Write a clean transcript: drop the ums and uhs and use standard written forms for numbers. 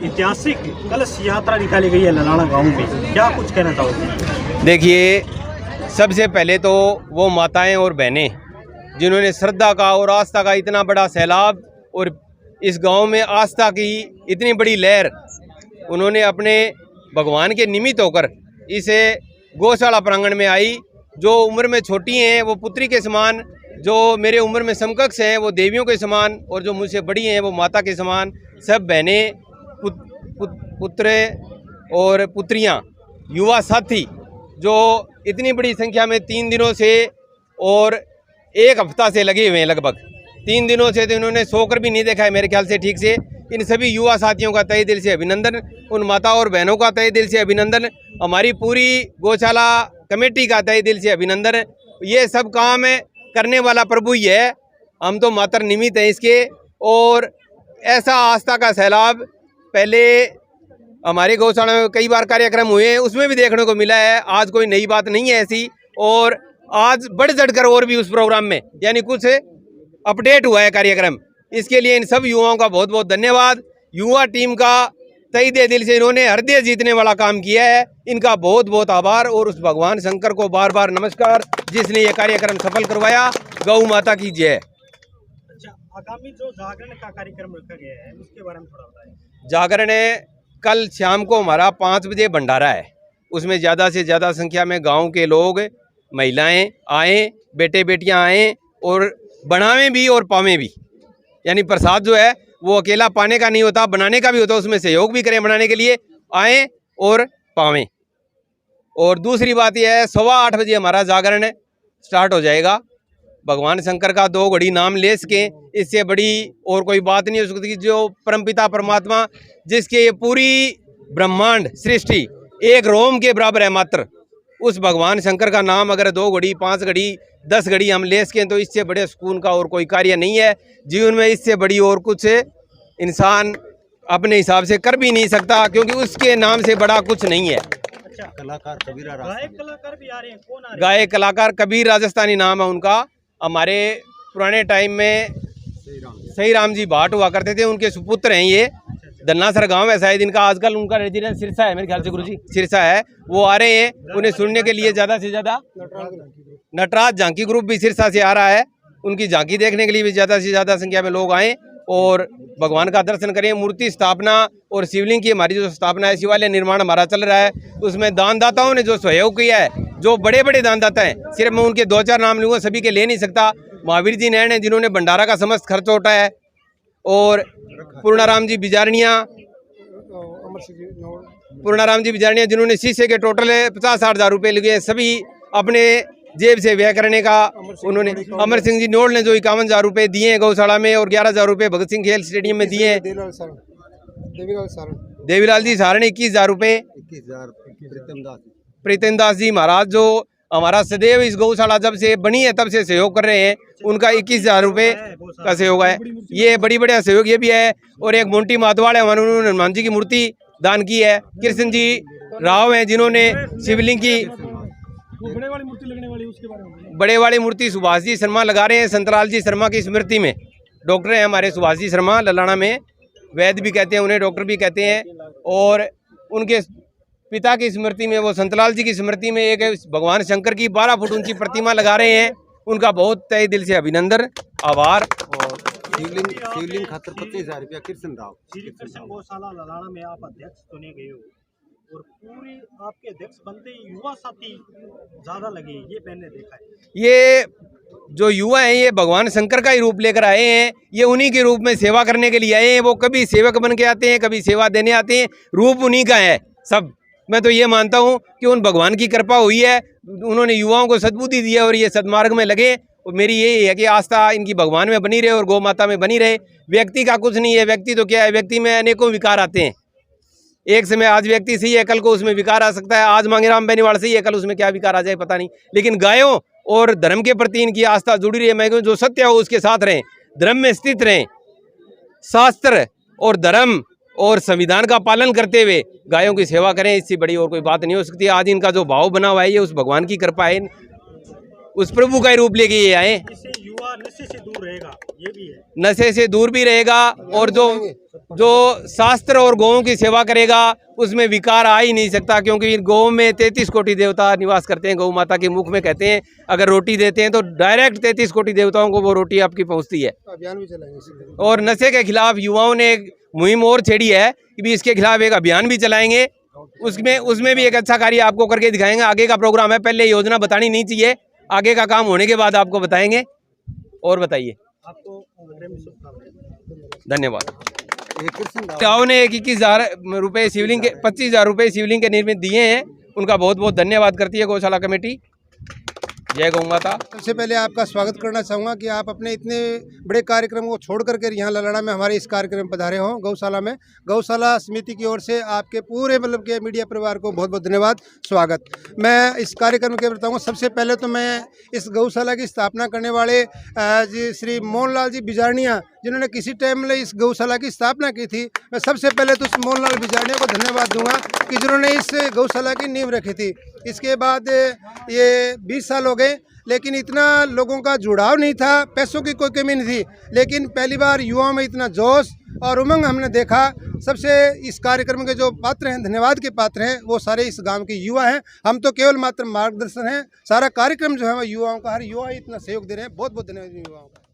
ऐतिहासिक कलश यात्रा निकाली गई है ललाना गांव में, क्या कुछ कहना चाहोगे? देखिए, सबसे पहले तो वो माताएं और बहनें जिन्होंने श्रद्धा का और आस्था का इतना बड़ा सैलाब और इस गांव में आस्था की इतनी बड़ी लहर उन्होंने अपने भगवान के निमित्त होकर इस गौशाला प्रांगण में आई। जो उम्र में छोटी हैं वो पुत्री के समान, जो मेरे उम्र में समकक्ष हैं वो देवियों के समान, और जो मुझसे बड़ी हैं वो माता के समान। सब बहनें, पुत्र और पुत्रियां, युवा साथी जो इतनी बड़ी संख्या में 3 दिनों से और 1 हफ्ता से लगे हुए हैं, लगभग 3 दिनों से तो इन्होंने सोकर भी नहीं देखा है मेरे ख्याल से ठीक से। इन सभी युवा साथियों का तहे दिल से अभिनंदन, उन माता और बहनों का तहे दिल से अभिनंदन, हमारी पूरी गौशाला कमेटी का तहे दिल से अभिनंदन। ये सब काम करने वाला प्रभु ही है, हम तो मात्र निमित्त हैं इसके। और ऐसा आस्था का सैलाब पहले हमारे गौशाला में कई बार कार्यक्रम हुए हैं, उसमें भी देखने को मिला है। आज कोई नई बात नहीं है ऐसी, और आज बढ़ चढ़कर और भी उस प्रोग्राम में यानी कुछ अपडेट हुआ है कार्यक्रम। इसके लिए इन सब युवाओं का बहुत बहुत धन्यवाद। युवा टीम का तहे दिल से इन्होंने हृदय जीतने वाला काम किया है, इनका बहुत बहुत आभार। और उस भगवान शंकर को बार बार नमस्कार जिसने ये कार्यक्रम सफल करवाया। गौ माता की जय। अच्छा, आगामी जो जागरण का कार्यक्रम रखा गया है उसके बारे में थोड़ा बताएं। जागरण कल शाम को हमारा 5 बजे भंडारा है, उसमें ज़्यादा से ज़्यादा संख्या में गांव के लोग, महिलाएं आएँ, बेटे बेटियां आएँ और बनावें भी और पावें भी। यानी प्रसाद जो है वो अकेला पाने का नहीं होता, बनाने का भी होता है, उसमें सहयोग भी करें बनाने के लिए, आएँ और पावें। और दूसरी बात यह है, 8:15 बजे हमारा जागरण स्टार्ट हो जाएगा। भगवान शंकर का 2 घड़ी नाम ले सकें, इससे बड़ी और कोई बात नहीं हो सकती। जो परमपिता परमात्मा जिसके ये पूरी ब्रह्मांड सृष्टि एक रोम के बराबर है मात्र, उस भगवान शंकर का नाम अगर 2 घड़ी 5 घड़ी 10 घड़ी हम ले सकें तो इससे बड़े सुकून का और कोई कार्य नहीं है जीवन में। इससे बड़ी और कुछ इंसान अपने हिसाब से कर भी नहीं सकता, क्योंकि उसके नाम से बड़ा कुछ नहीं है। अच्छा, कलाकार कबीर, गायक कलाकार भी आ रहे हैं, कौन आ रहे हैं? गायक कलाकार कबीर राजस्थानी नाम है उनका। हमारे पुराने टाइम में सही राम जी भाट हुआ करते थे, उनके सुपुत्र हैं ये। दन्नासर गांव है शायद इनका, आजकल उनका रेजिडेंस सिरसा है मेरे ख्याल से, गुरुजी सिरसा है। वो आ रहे हैं, उन्हें सुनने के लिए ज़्यादा से ज़्यादा नटराज झांकी ग्रुप भी सिरसा से आ रहा है, उनकी झांकी देखने के लिए भी ज़्यादा से ज़्यादा संख्या में लोग आएँ और भगवान का दर्शन करें। मूर्ति स्थापना और शिवलिंग की हमारी जो स्थापना है, शिवालय निर्माण हमारा चल रहा है, उसमें दानदाताओं ने जो सहयोग किया है, जो बड़े बड़े दानदाता हैं, सिर्फ मैं उनके 2-4 नाम लूँगा, सभी के ले नहीं सकता। महावीर जी नैन हैं जिन्होंने भंडारा का समस्त खर्च उठाया है, और पूर्णाराम जी बिजारनिया जिन्होंने शीशे के टोटल 50-60 हज़ार रुपये लगे, सभी अपने जेब से व्यय करने का उन्होंने। अमर सिंह जी नोड़ ने जो 51,000 रुपये दिए हैं गौशाला में, और 11,000 रुपये भगत सिंह खेल स्टेडियम में दिए हैं। देवीलाल जी सारण 21,000 रुपये। प्रीतम दास जी महाराज जो हमारा सदैव इस गौशाला जब से बनी है तब से सहयोग कर रहे हैं, उनका 21,000 रुपये का सहयोग है। ये बड़ी बढ़िया सहयोग ये भी है। और एक मोंटी माधवाड़ है, उन्होंने हनुमान जी की मूर्ति दान की है। कृष्ण जी राव हैं जिन्होंने शिवलिंग की बड़े वाली मूर्ति सुभाष जी शर्मा लगा रहे हैं, संतलाल जी शर्मा की स्मृति में। डॉक्टर हैं हमारे सुभाष जी शर्मा, ललाना में वैद्य भी कहते हैं उन्हें, डॉक्टर भी कहते हैं। और उनके पिता की स्मृति में, वो संतलाल जी की स्मृति में एक भगवान शंकर की 12 फुट ऊंची प्रतिमा लगा रहे हैं। उनका बहुत तहे दिल से अभिनंदन, आभार। और शिवलिंग खातर 25,000 रुपया कृष्ण राव। गौशाला ललाना में आप अध्यक्ष चुने गए हो, और पूरी आपके अध्यक्ष बनते ही युवा साथी ज्यादा लगे, ये मैंने देखा है। ये जो युवा हैं ये भगवान शंकर का ही रूप लेकर आए हैं, ये उन्हीं के रूप में सेवा करने के लिए आए हैं। वो कभी सेवक बन के आते हैं, कभी सेवा देने आते हैं, रूप उन्हीं का है सब। मैं तो ये मानता हूँ कि उन भगवान की कृपा हुई है, उन्होंने युवाओं को सद्बुद्धि दी है और ये सदमार्ग में लगे। और मेरी यही है कि आस्था इनकी भगवान में बनी रहे और गौ माता में बनी रहे। व्यक्ति का कुछ नहीं है, व्यक्ति तो क्या है, व्यक्ति में अनेकों विकार आते हैं। एक समय आज व्यक्ति सही है, कल को उसमें विकार आ सकता है। आज मांगेराम बेनीवाल सही है, कल उसमें क्या विकार आ जाए पता नहीं। लेकिन गायों और धर्म के प्रति इनकी आस्था जुड़ी रही है। मैं कहूँ जो सत्य हो उसके साथ रहें, धर्म में स्थित रहें, शास्त्र और धर्म और संविधान का पालन करते हुए गायों की सेवा करें, इससे बड़ी और कोई बात नहीं हो सकती। आज इनका जो भाव बना हुआ है ये उस भगवान की कृपा है, उस प्रभु का ही रूप लेके ये आए। युवा नशे से दूर रहेगा, ये भी है, नशे से दूर भी रहेगा। और जो जो शास्त्र और गौओं की सेवा करेगा उसमें विकार आ ही नहीं सकता, क्योंकि गौ में 33 कोटि देवता निवास करते हैं। गौ माता के मुख में कहते हैं अगर रोटी देते हैं तो डायरेक्ट 33 कोटि देवताओं को वो रोटी आपकी पहुंचती है। अभियान भी चलाएंगे और नशे के खिलाफ युवाओं ने एक मुहिम और छेड़ी है कि भी इसके खिलाफ एक अभियान भी चलाएंगे। उसमें भी एक अच्छा कार्य आपको करके दिखाएंगे। आगे का प्रोग्राम है, पहले योजना बतानी नहीं चाहिए, आगे का काम होने के बाद आपको बताएंगे। और बताइए। आपको अग्रिम शुभकामनाएं। धन्यवाद। कृष्ण गाँव ने 21,000 रुपये शिवलिंग के 25,000 रुपये शिवलिंग के निर्मित दिए हैं, उनका बहुत बहुत धन्यवाद करती है गौशाला कमेटी। जय गौ माता। सबसे पहले आपका स्वागत करना चाहूँगा कि आप अपने इतने बड़े कार्यक्रम को छोड़ करके यहाँ ललाना में हमारे इस कार्यक्रम में पधारे हों गौशाला में। गौशाला समिति की ओर से आपके पूरे मतलब के मीडिया परिवार को बहुत बहुत धन्यवाद, स्वागत। मैं इस कार्यक्रम के बताऊँगा, सबसे पहले तो मैं इस गौशाला की स्थापना करने वाले जी श्री मोहनलाल जी बिजारनिया, जिन्होंने किसी टाइम में इस गौशाला की स्थापना की थी, मैं सबसे पहले तो उस मोहनलाल बिजारनिया को धन्यवाद दूंगा कि जिन्होंने इस गौशाला की नींव रखी थी। इसके बाद ये 20 साल हो गए, लेकिन इतना लोगों का जुड़ाव नहीं था, पैसों की कोई कमी नहीं थी, लेकिन पहली बार युवाओं में इतना जोश और उमंग हमने देखा। सबसे इस कार्यक्रम के जो पात्र हैं, धन्यवाद के पात्र हैं, वो सारे इस गांव के युवा हैं। हम तो केवल मात्र मार्गदर्शन हैं, सारा कार्यक्रम जो है वो युवाओं का, हर युवा इतना सहयोग दे रहे हैं। बहुत बहुत धन्यवाद युवाओं का।